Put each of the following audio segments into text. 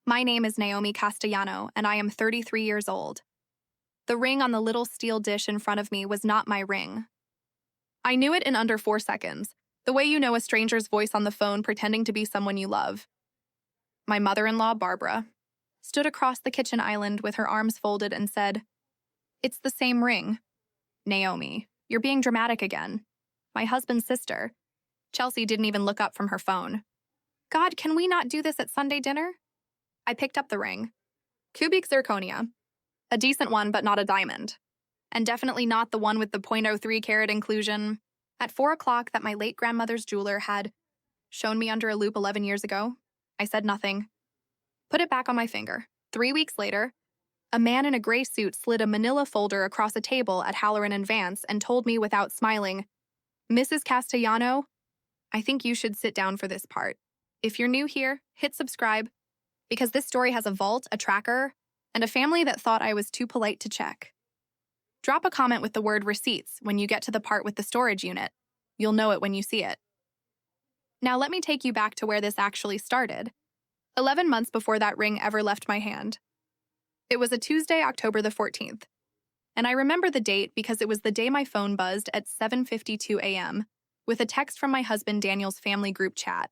My name is Naomi Castellano, and I am 33 years old. The ring on the little steel dish in front of me was not my ring. I knew it in under 4 seconds, the way you know a stranger's voice on the phone pretending to be someone you love. My mother-in-law, Barbara, stood across the kitchen island with her arms folded and said, "It's the same ring." "Naomi, you're being dramatic again." My husband's sister, Chelsea, didn't even look up from her phone. "God, can we not do this at Sunday dinner?" I picked up the ring. Cubic zirconia. A decent one, but not a diamond. And definitely not the one with the .03 carat inclusion. At 4 o'clock that my late grandmother's jeweler had shown me under a loupe 11 years ago, I said nothing. Put it back on my finger. 3 weeks later, a man in a gray suit slid a manila folder across a table at Halloran and Vance and told me without smiling, "Mrs. Castellano, I think you should sit down for this part. If you're new here, hit subscribe, because this story has a vault, a tracker, and a family that thought I was too polite to check." Drop a comment with the word receipts when you get to the part with the storage unit. You'll know it when you see it. Now let me take you back to where this actually started. 11 months before that ring ever left my hand. It was a Tuesday, October the 14th. And I remember the date because it was the day my phone buzzed at 7:52 a.m. with a text from my husband Daniel's family group chat.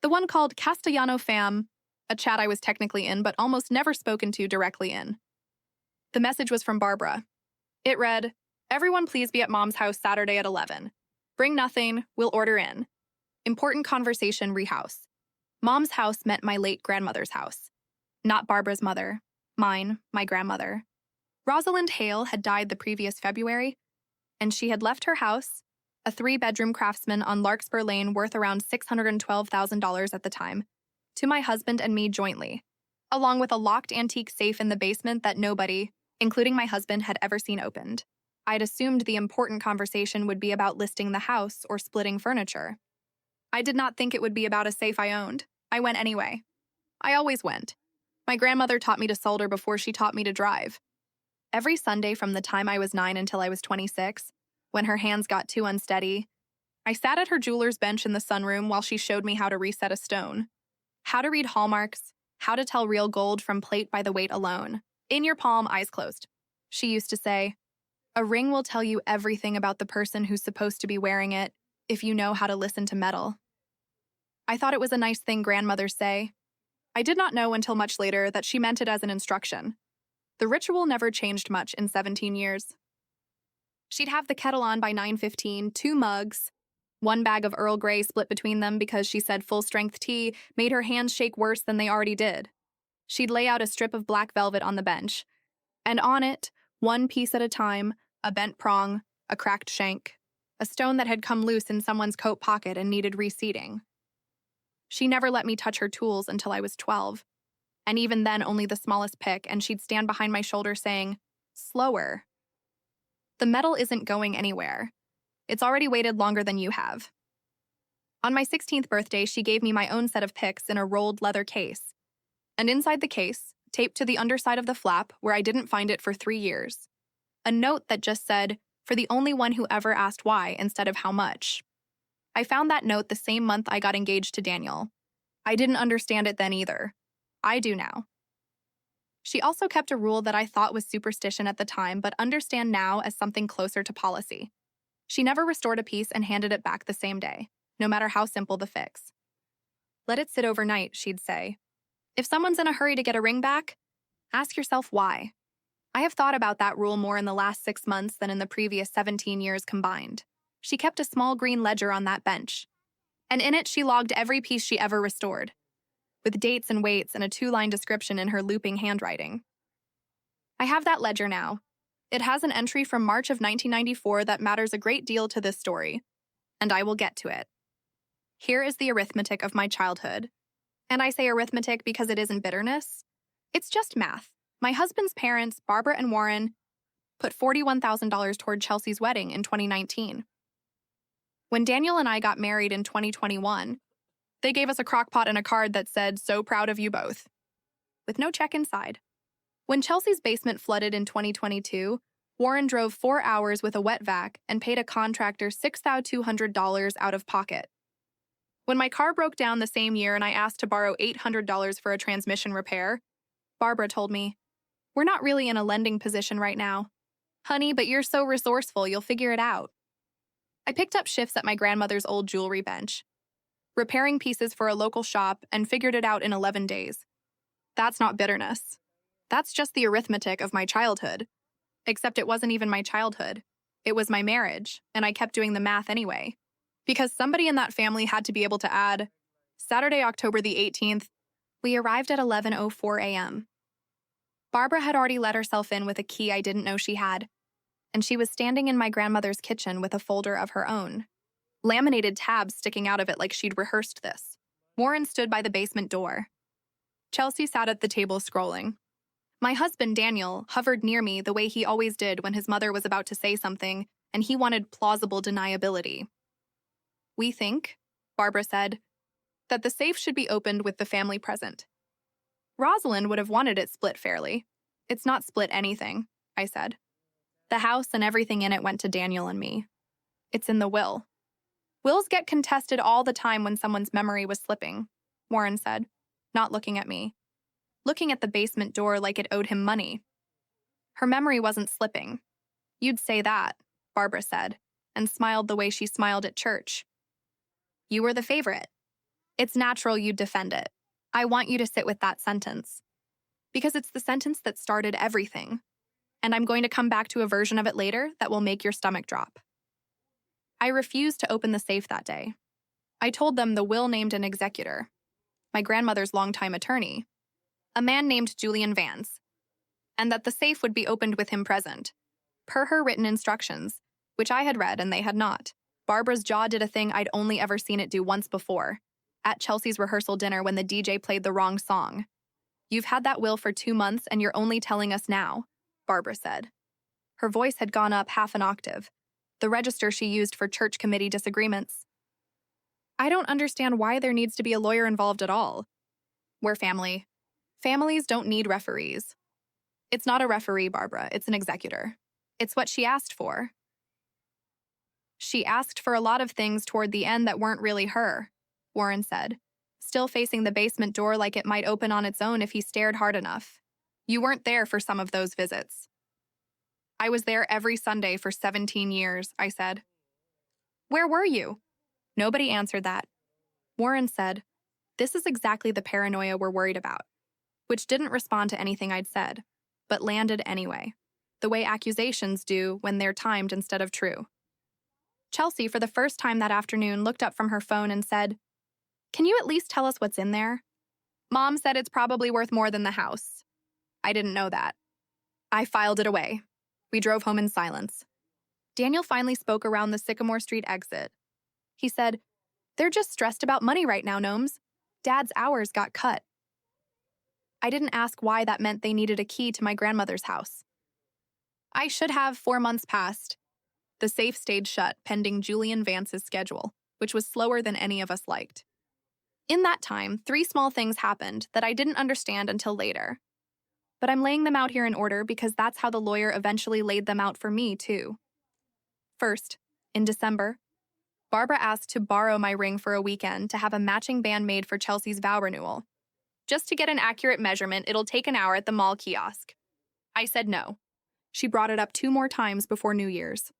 The one called Castellano Fam, a chat I was technically in but almost never spoken to directly in. The message was from Barbara. It read, "Everyone please be at Mom's house Saturday at 11. Bring nothing, we'll order in. Important conversation rehouse." Mom's house meant my late grandmother's house. Not Barbara's mother. Mine, my grandmother. Rosalind Hale had died the previous February, and she had left her house, a 3-bedroom craftsman on Larkspur Lane worth around $612,000 at the time, to my husband and me jointly, along with a locked antique safe in the basement that nobody, including my husband, had ever seen opened. I'd assumed the important conversation would be about listing the house or splitting furniture. I did not think it would be about a safe I owned. I went anyway. I always went. My grandmother taught me to solder before she taught me to drive. Every Sunday from the time I was 9 until I was 26, when her hands got too unsteady, I sat at her jeweler's bench in the sunroom while she showed me how to reset a stone, how to read hallmarks, how to tell real gold from plate by the weight alone. In your palm, eyes closed. She used to say, "A ring will tell you everything about the person who's supposed to be wearing it if you know how to listen to metal." I thought it was a nice thing grandmothers say. I did not know until much later that she meant it as an instruction. The ritual never changed much in 17 years. She'd have the kettle on by 9:15, 2 mugs, 1 bag of Earl Grey split between them because she said full-strength tea made her hands shake worse than they already did. She'd lay out a strip of black velvet on the bench, and on it, one piece at a time, a bent prong, a cracked shank, a stone that had come loose in someone's coat pocket and needed reseating. She never let me touch her tools until I was 12, and even then only the smallest pick, and she'd stand behind my shoulder saying, "Slower. The metal isn't going anywhere. It's already waited longer than you have." On my 16th birthday, she gave me my own set of picks in a rolled leather case. And inside the case, taped to the underside of the flap where I didn't find it for 3 years, a note that just said, "For the only one who ever asked why instead of how much." I found that note the same month I got engaged to Daniel. I didn't understand it then either. I do now. She also kept a rule that I thought was superstition at the time but understand now as something closer to policy. She never restored a piece and handed it back the same day, no matter how simple the fix. "Let it sit overnight," she'd say. "If someone's in a hurry to get a ring back, ask yourself why." I have thought about that rule more in the last 6 months than in the previous 17 years combined. She kept a small green ledger on that bench, and in it she logged every piece she ever restored, with dates and weights and a 2-line description in her looping handwriting. I have that ledger now. It has an entry from March of 1994 that matters a great deal to this story, and I will get to it. Here is the arithmetic of my childhood. And I say arithmetic because it isn't bitterness. It's just math. My husband's parents, Barbara and Warren, put $41,000 toward Chelsea's wedding in 2019. When Daniel and I got married in 2021, they gave us a crock pot and a card that said, "So proud of you both," with no check inside. When Chelsea's basement flooded in 2022, Warren drove 4 hours with a wet vac and paid a contractor $6,200 out of pocket. When my car broke down the same year and I asked to borrow $800 for a transmission repair, Barbara told me, "We're not really in a lending position right now. Honey, but you're so resourceful, you'll figure it out." I picked up shifts at my grandmother's old jewelry bench, repairing pieces for a local shop, and figured it out in 11 days. That's not bitterness. That's just the arithmetic of my childhood. Except it wasn't even my childhood. It was my marriage, and I kept doing the math anyway. Because somebody in that family had to be able to add. Saturday, October the 18th, we arrived at 11:04 a.m. Barbara had already let herself in with a key I didn't know she had, and she was standing in my grandmother's kitchen with a folder of her own, laminated tabs sticking out of it like she'd rehearsed this. Warren stood by the basement door. Chelsea sat at the table scrolling. My husband, Daniel, hovered near me the way he always did when his mother was about to say something and he wanted plausible deniability. "We think," Barbara said, "that the safe should be opened with the family present." "Rosalind would have wanted it split fairly." "It's not split anything," I said. "The house and everything in it went to Daniel and me. It's in the will." "Wills get contested all the time when someone's memory was slipping," Warren said, not looking at me, looking at the basement door like it owed him money. "Her memory wasn't slipping." "You'd say that," Barbara said, and smiled the way she smiled at church. "You were the favorite. It's natural you'd defend it. I want you to sit with that sentence. Because it's the sentence that started everything. And I'm going to come back to a version of it later that will make your stomach drop." I refused to open the safe that day. I told them the will named an executor, my grandmother's longtime attorney, a man named Julian Vance, and that the safe would be opened with him present, per her written instructions, which I had read and they had not. Barbara's jaw did a thing I'd only ever seen it do once before, at Chelsea's rehearsal dinner when the DJ played the wrong song. "You've had that will for 2 months and you're only telling us now," Barbara said. Her voice had gone up half an octave, the register she used for church committee disagreements. "I don't understand why there needs to be a lawyer involved at all. We're family. Families don't need referees." "It's not a referee, Barbara. It's an executor. It's what she asked for." "She asked for a lot of things toward the end that weren't really her," Warren said, still facing the basement door like it might open on its own if he stared hard enough. "You weren't there for some of those visits." "I was there every Sunday for 17 years, I said. "Where were you?" Nobody answered that. Warren said, "This is exactly the paranoia we're worried about," which didn't respond to anything I'd said, but landed anyway, the way accusations do when they're timed instead of true. Chelsea, for the first time that afternoon, looked up from her phone and said, "Can you at least tell us what's in there?" "Mom said it's probably worth more than the house." I didn't know that. I filed it away. We drove home in silence. Daniel finally spoke around the Sycamore Street exit. He said, "They're just stressed about money right now, Gnomes. Dad's hours got cut." I didn't ask why that meant they needed a key to my grandmother's house. I should have. 4 months passed. The safe stayed shut pending Julian Vance's schedule, which was slower than any of us liked. In that time, 3 small things happened that I didn't understand until later. But I'm laying them out here in order because that's how the lawyer eventually laid them out for me, too. First, in December, Barbara asked to borrow my ring for a weekend to have a matching band made for Chelsea's vow renewal. "Just to get an accurate measurement, it'll take an hour at the mall kiosk." I said no. She brought it up 2 more times before New Year's.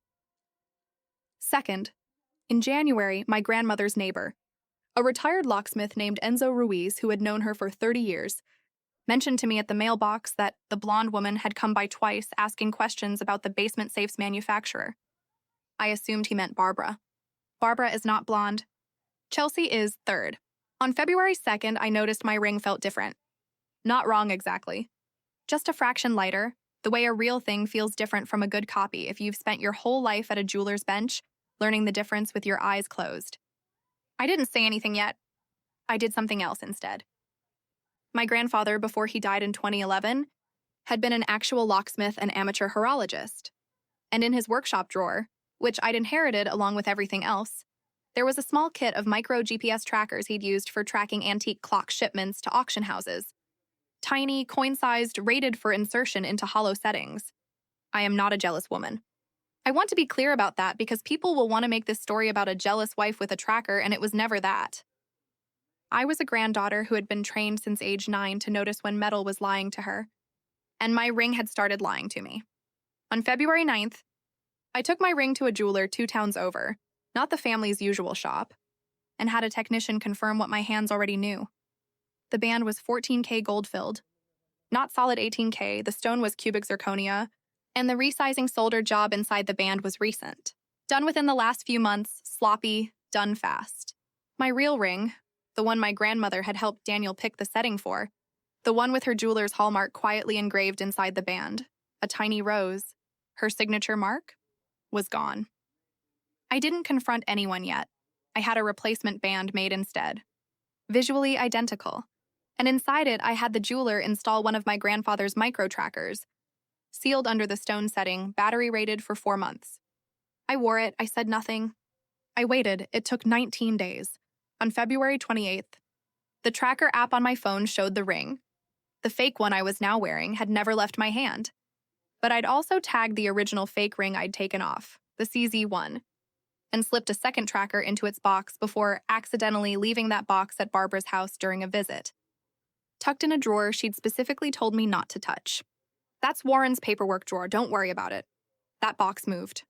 Second, in January, my grandmother's neighbor, a retired locksmith named Enzo Ruiz who had known her for 30 years, mentioned to me at the mailbox that the blonde woman had come by twice asking questions about the basement safe's manufacturer. I assumed he meant Barbara. Barbara is not blonde. Chelsea is third. On February 2nd, I noticed my ring felt different. Not wrong exactly. Just a fraction lighter, the way a real thing feels different from a good copy if you've spent your whole life at a jeweler's bench, learning the difference with your eyes closed. I didn't say anything yet. I did something else instead. My grandfather, before he died in 2011, had been an actual locksmith and amateur horologist. And in his workshop drawer, which I'd inherited along with everything else, there was a small kit of micro GPS trackers he'd used for tracking antique clock shipments to auction houses. Tiny, coin-sized, rated for insertion into hollow settings. I am not a jealous woman. I want to be clear about that because people will want to make this story about a jealous wife with a tracker, and it was never that. I was a granddaughter who had been trained since age 9 to notice when metal was lying to her, and my ring had started lying to me. On February 9th, I took my ring to a jeweler 2 towns over, not the family's usual shop, and had a technician confirm what my hands already knew. The band was 14K gold-filled. Not solid 18K, the stone was cubic zirconia, and the resizing solder job inside the band was recent. Done within the last few months, sloppy, done fast. My real ring, the one my grandmother had helped Daniel pick the setting for, the one with her jeweler's hallmark quietly engraved inside the band, a tiny rose, her signature mark, was gone. I didn't confront anyone yet. I had a replacement band made instead. Visually identical. And inside it, I had the jeweler install one of my grandfather's micro trackers, sealed under the stone setting, battery rated for 4 months. I wore it, I said nothing. I waited, it took 19 days. On February 28th, the tracker app on my phone showed the ring. The fake one I was now wearing had never left my hand. But I'd also tagged the original fake ring I'd taken off, the CZ1, and slipped a second tracker into its box before accidentally leaving that box at Barbara's house during a visit. Tucked in a drawer she'd specifically told me not to touch. That's Warren's paperwork drawer, don't worry about it. That box moved.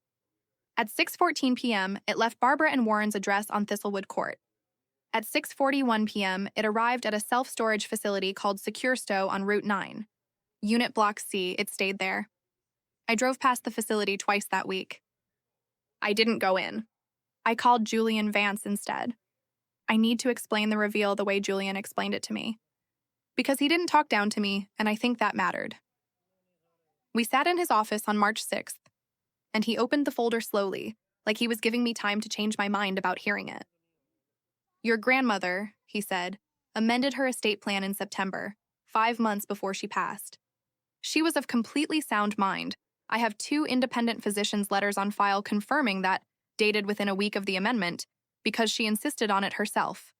At 6:14 p.m., it left Barbara and Warren's address on Thistlewood Court. At 6:41 p.m., it arrived at a self-storage facility called Secure Stow on Route 9. Unit Block C, it stayed there. I drove past the facility twice that week. I didn't go in. I called Julian Vance instead. I need to explain the reveal the way Julian explained it to me. Because he didn't talk down to me, and I think that mattered. We sat in his office on March 6th, and he opened the folder slowly, like he was giving me time to change my mind about hearing it. Your grandmother, he said, amended her estate plan in September, 5 months before she passed. She was of completely sound mind. I have 2 independent physicians' letters on file confirming that, dated within a week of the amendment, because she insisted on it herself.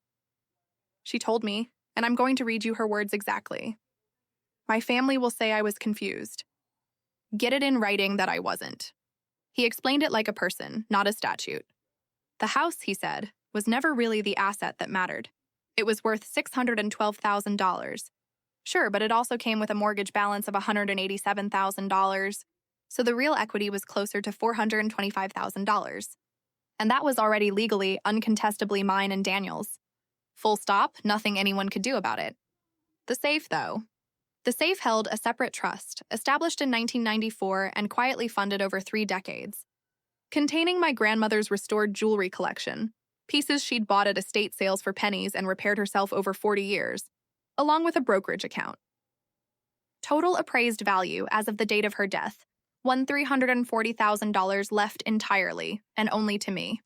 She told me, and I'm going to read you her words exactly. My family will say I was confused. Get it in writing that I wasn't. He explained it like a person, not a statute. The house, he said, was never really the asset that mattered. It was worth $612,000. Sure, but it also came with a mortgage balance of $187,000, so the real equity was closer to $425,000. And that was already legally, uncontestably mine and Daniel's. Full stop, nothing anyone could do about it. The safe, though. The safe held a separate trust, established in 1994 and quietly funded over 3 decades, containing my grandmother's restored jewelry collection, pieces she'd bought at estate sales for pennies and repaired herself over 40 years, along with a brokerage account. Total appraised value as of the date of her death, $340,000 left entirely, and only to me.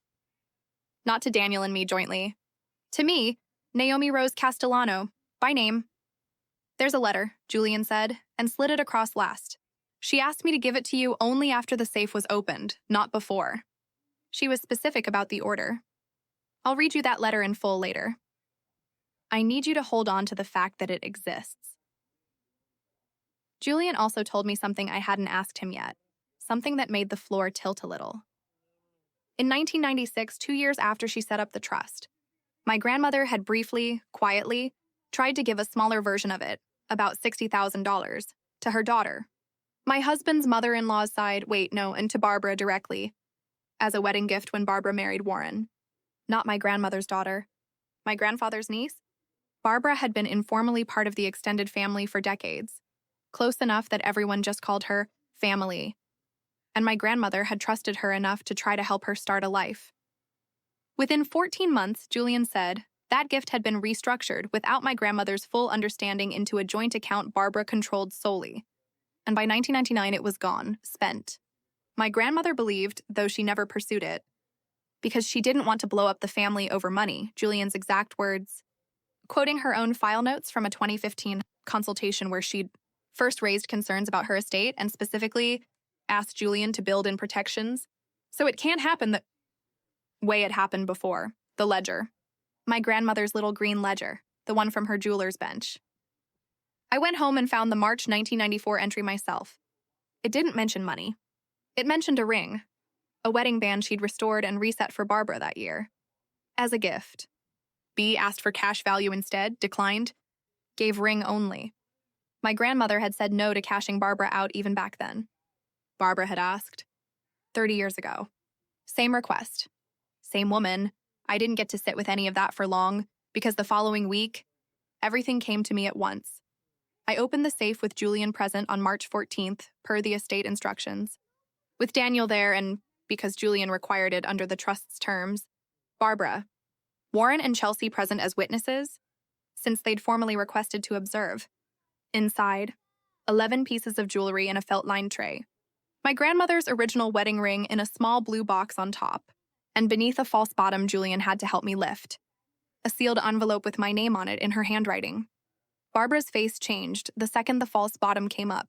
Not to Daniel and me jointly. To me, Naomi Rose Castellano, by name. There's a letter, Julian said, and slid it across last. She asked me to give it to you only after the safe was opened, not before. She was specific about the order. I'll read you that letter in full later. I need you to hold on to the fact that it exists. Julian also told me something I hadn't asked him yet, something that made the floor tilt a little. In 1996, 2 years after she set up the trust, my grandmother had briefly, quietly, tried to give a smaller version of it, about $60,000, to her daughter. My husband's mother-in-law's side, and to Barbara directly, as a wedding gift when Barbara married Warren. Not my grandmother's daughter. My grandfather's niece? Barbara had been informally part of the extended family for decades, close enough that everyone just called her family. And my grandmother had trusted her enough to try to help her start a life. Within 14 months, Julian said, that gift had been restructured without my grandmother's full understanding into a joint account Barbara controlled solely. And by 1999, it was gone, spent. My grandmother believed, though she never pursued it, because she didn't want to blow up the family over money, Julian's exact words, quoting her own file notes from a 2015 consultation where she'd first raised concerns about her estate and specifically asked Julian to build in protections. So it can't happen the way it happened before, the ledger. My grandmother's little green ledger, the one from her jeweler's bench. I went home and found the March 1994 entry myself. It didn't mention money. It mentioned a ring, a wedding band she'd restored and reset for Barbara that year, as a gift. B asked for cash value instead, declined, gave ring only. My grandmother had said no to cashing Barbara out even back then. Barbara had asked. 30 years ago. Same request. Same woman. I didn't get to sit with any of that for long, because the following week, everything came to me at once. I opened the safe with Julian present on March 14th, per the estate instructions. With Daniel there, and because Julian required it under the trust's terms, Barbara, Warren and Chelsea present as witnesses, since they'd formally requested to observe. Inside, 11 pieces of jewelry in a felt-lined tray. My grandmother's original wedding ring in a small blue box on top, and beneath a false bottom Julian had to help me lift. A sealed envelope with my name on it in her handwriting. Barbara's face changed the second the false bottom came up.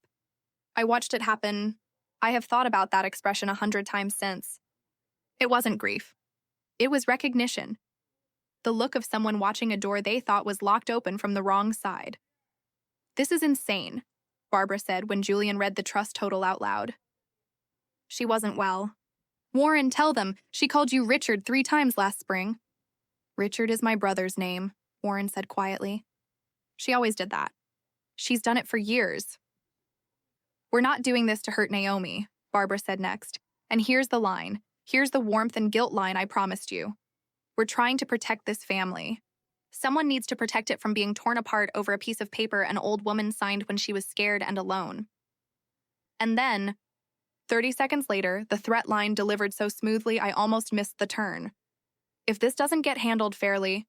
I watched it happen. I have thought about that expression 100 times since. It wasn't grief. It was recognition. The look of someone watching a door they thought was locked open from the wrong side. This is insane, Barbara said when Julian read the trust total out loud. She wasn't well. Warren, tell them, she called you Richard 3 times last spring. Richard is my brother's name, Warren said quietly. She always did that. She's done it for years. We're not doing this to hurt Naomi, Barbara said next. And here's the line. Here's the warmth and guilt line I promised you. We're trying to protect this family. Someone needs to protect it from being torn apart over a piece of paper an old woman signed when she was scared and alone. And then, 30 seconds later, the threat line delivered so smoothly I almost missed the turn. If this doesn't get handled fairly,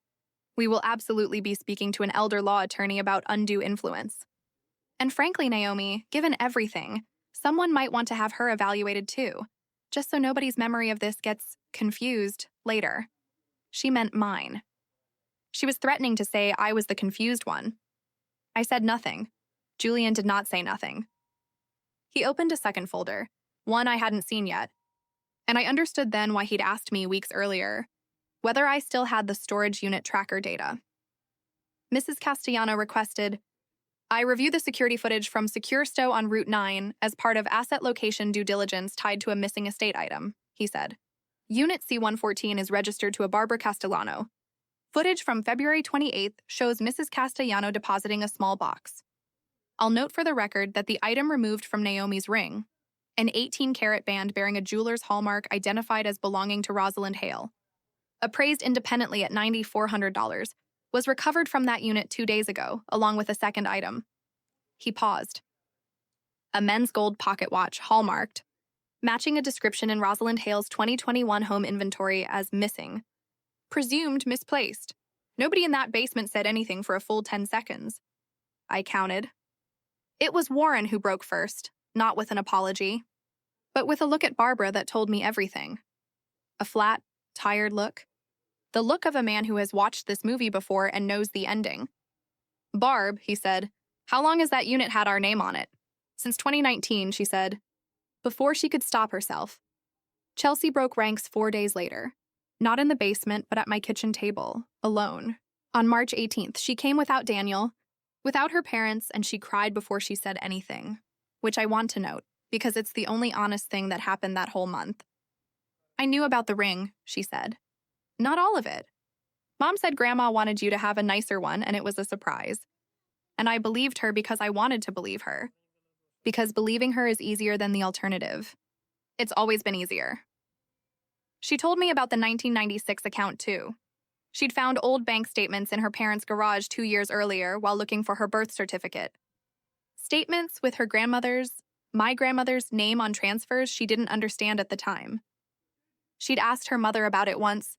we will absolutely be speaking to an elder law attorney about undue influence. And frankly, Naomi, given everything, someone might want to have her evaluated too, just so nobody's memory of this gets confused later. She meant mine. She was threatening to say I was the confused one. I said nothing. Julian did not say nothing. He opened a second folder, one I hadn't seen yet, and I understood then why he'd asked me weeks earlier whether I still had the storage unit tracker data. Mrs. Castellano requested, I review the security footage from Secure Stow on Route 9 as part of asset location due diligence tied to a missing estate item, he said. Unit C-114 is registered to a Barbara Castellano. Footage from February 28th shows Mrs. Castellano depositing a small box. I'll note for the record that the item removed from Naomi's ring, an 18-carat band bearing a jeweler's hallmark identified as belonging to Rosalind Hale, appraised independently at $9,400, was recovered from that unit 2 days ago, along with a second item. He paused. A men's gold pocket watch, hallmarked, matching a description in Rosalind Hale's 2021 home inventory as missing. Presumed misplaced. Nobody in that basement said anything for a full 10 seconds. I counted. It was Warren who broke first, not with an apology, but with a look at Barbara that told me everything. A flat, tired look. The look of a man who has watched this movie before and knows the ending. Barb, he said, how long has that unit had our name on it? Since 2019, she said. Before she could stop herself. Chelsea broke ranks 4 days later. Not in the basement, but at my kitchen table, alone. On March 18th, she came without Daniel, without her parents, and she cried before she said anything, which I want to note, because it's the only honest thing that happened that whole month. I knew about the ring, she said. Not all of it. Mom said Grandma wanted you to have a nicer one, and it was a surprise. And I believed her because I wanted to believe her. Because believing her is easier than the alternative. It's always been easier. She told me about the 1996 account, too. She'd found old bank statements in her parents' garage 2 years earlier while looking for her birth certificate. Statements with her grandmother's, my grandmother's, name on transfers she didn't understand at the time. She'd asked her mother about it once.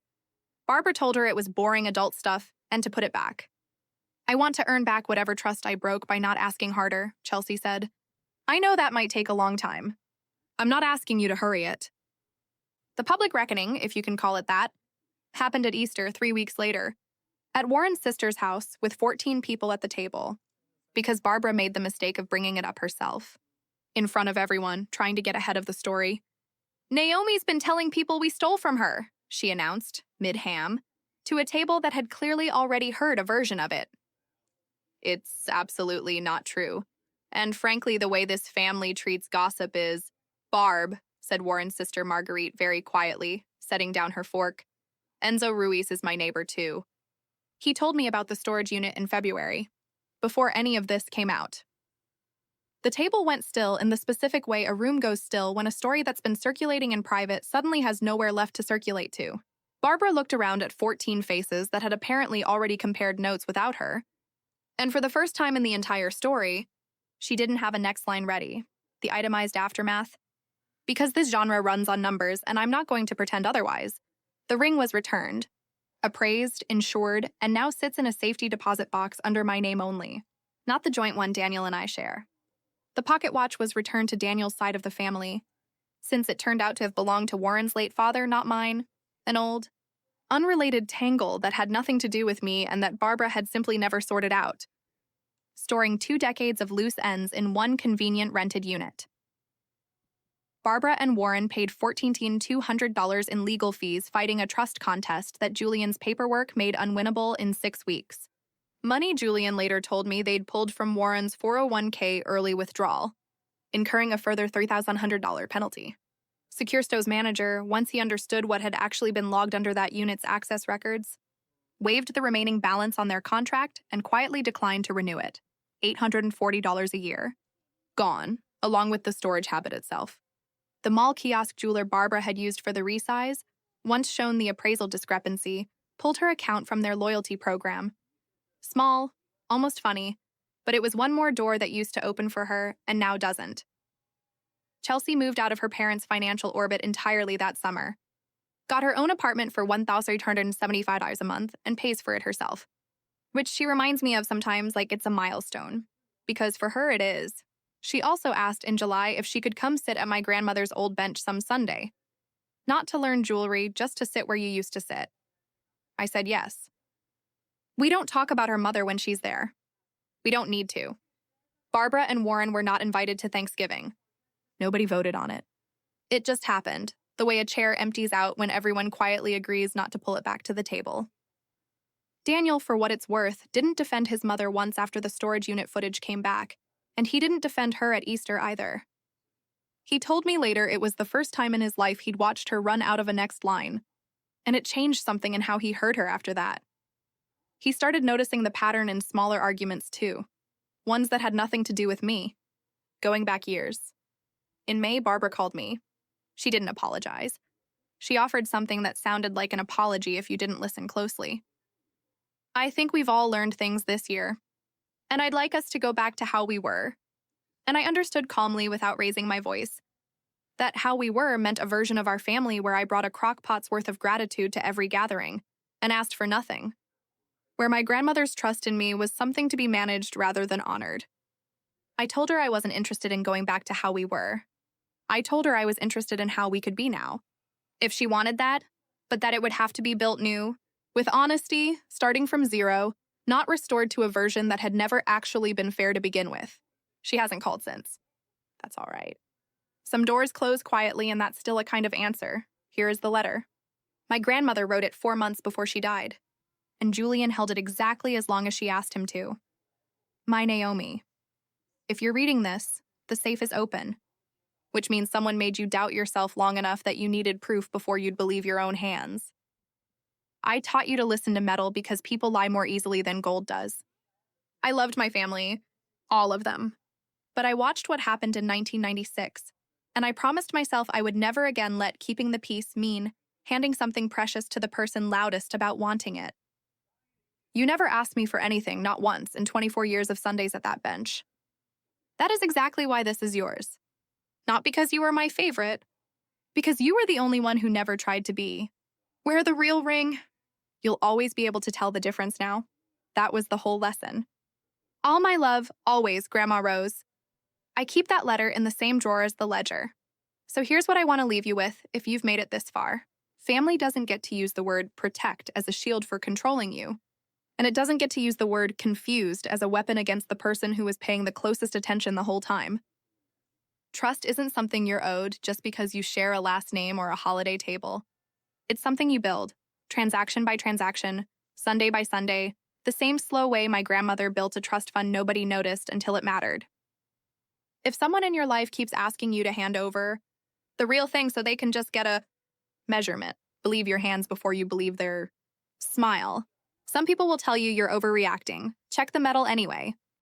Barbara told her it was boring adult stuff and to put it back. I want to earn back whatever trust I broke by not asking harder, Chelsea said. I know that might take a long time. I'm not asking you to hurry it. The public reckoning, if you can call it that, happened at Easter 3 weeks later, at Warren's sister's house with 14 people at the table, because Barbara made the mistake of bringing it up herself, in front of everyone, trying to get ahead of the story. Naomi's been telling people we stole from her, she announced, mid-ham, to a table that had clearly already heard a version of it. It's absolutely not true. And frankly, the way this family treats gossip is, Barb, said Warren's sister Marguerite very quietly, setting down her fork. Enzo Ruiz is my neighbor, too. He told me about the storage unit in February, before any of this came out. The table went still in the specific way a room goes still when a story that's been circulating in private suddenly has nowhere left to circulate to. Barbara looked around at 14 faces that had apparently already compared notes without her. And for the first time in the entire story, she didn't have a next line ready, the itemized aftermath. Because this genre runs on numbers, and I'm not going to pretend otherwise, the ring was returned, appraised, insured, and now sits in a safety deposit box under my name only, not the joint one Daniel and I share. The pocket watch was returned to Daniel's side of the family, since it turned out to have belonged to Warren's late father, not mine, an old, unrelated tangle that had nothing to do with me and that Barbara had simply never sorted out, storing 2 decades of loose ends in one convenient rented unit. Barbara and Warren paid $14,200 in legal fees fighting a trust contest that Julian's paperwork made unwinnable in 6 weeks. Money Julian later told me they'd pulled from Warren's 401k early withdrawal, incurring a further $3,100 penalty. SecureSto's manager, once he understood what had actually been logged under that unit's access records, waived the remaining balance on their contract and quietly declined to renew it, $840 a year. Gone, along with the storage habit itself. The mall kiosk jeweler Barbara had used for the resize, once shown the appraisal discrepancy, pulled her account from their loyalty program. Small, almost funny, but it was one more door that used to open for her and now doesn't. Chelsea moved out of her parents' financial orbit entirely that summer, got her own apartment for $1,875 a month, and pays for it herself, which she reminds me of sometimes like it's a milestone, because for her it is. She also asked in July if she could come sit at my grandmother's old bench some Sunday. Not to learn jewelry, just to sit where you used to sit. I said yes. We don't talk about her mother when she's there. We don't need to. Barbara and Warren were not invited to Thanksgiving. Nobody voted on it. It just happened, the way a chair empties out when everyone quietly agrees not to pull it back to the table. Daniel, for what it's worth, didn't defend his mother once after the storage unit footage came back, and he didn't defend her at Easter either. He told me later it was the first time in his life he'd watched her run out of a next line, and it changed something in how he heard her after that. He started noticing the pattern in smaller arguments too, ones that had nothing to do with me, going back years. In May, Barbara called me. She didn't apologize. She offered something that sounded like an apology if you didn't listen closely. I think we've all learned things this year, and I'd like us to go back to how we were. And I understood calmly without raising my voice that how we were meant a version of our family where I brought a crock-pot's worth of gratitude to every gathering and asked for nothing, where my grandmother's trust in me was something to be managed rather than honored. I told her I wasn't interested in going back to how we were. I told her I was interested in how we could be now, if she wanted that, but that it would have to be built new, with honesty, starting from zero, not restored to a version that had never actually been fair to begin with. She hasn't called since. That's all right. Some doors close quietly, and that's still a kind of answer. Here is the letter. My grandmother wrote it 4 months before she died, and Julian held it exactly as long as she asked him to. My Naomi. If you're reading this, the safe is open, which means someone made you doubt yourself long enough that you needed proof before you'd believe your own hands. I taught you to listen to metal because people lie more easily than gold does. I loved my family, all of them. But I watched what happened in 1996, and I promised myself I would never again let keeping the peace mean handing something precious to the person loudest about wanting it. You never asked me for anything, not once, in 24 years of Sundays at that bench. That is exactly why this is yours. Not because you were my favorite, because you were the only one who never tried to be. Wear the real ring. You'll always be able to tell the difference now. That was the whole lesson. All my love, always, Grandma Rose. I keep that letter in the same drawer as the ledger. So here's what I want to leave you with if you've made it this far. Family doesn't get to use the word protect as a shield for controlling you. And it doesn't get to use the word confused as a weapon against the person who was paying the closest attention the whole time. Trust isn't something you're owed just because you share a last name or a holiday table. It's something you build, transaction by transaction, Sunday by Sunday, the same slow way my grandmother built a trust fund nobody noticed until it mattered. If someone in your life keeps asking you to hand over the real thing so they can just get a measurement, believe your hands before you believe their smile, Some people will tell you you're overreacting. Check the metal anyway.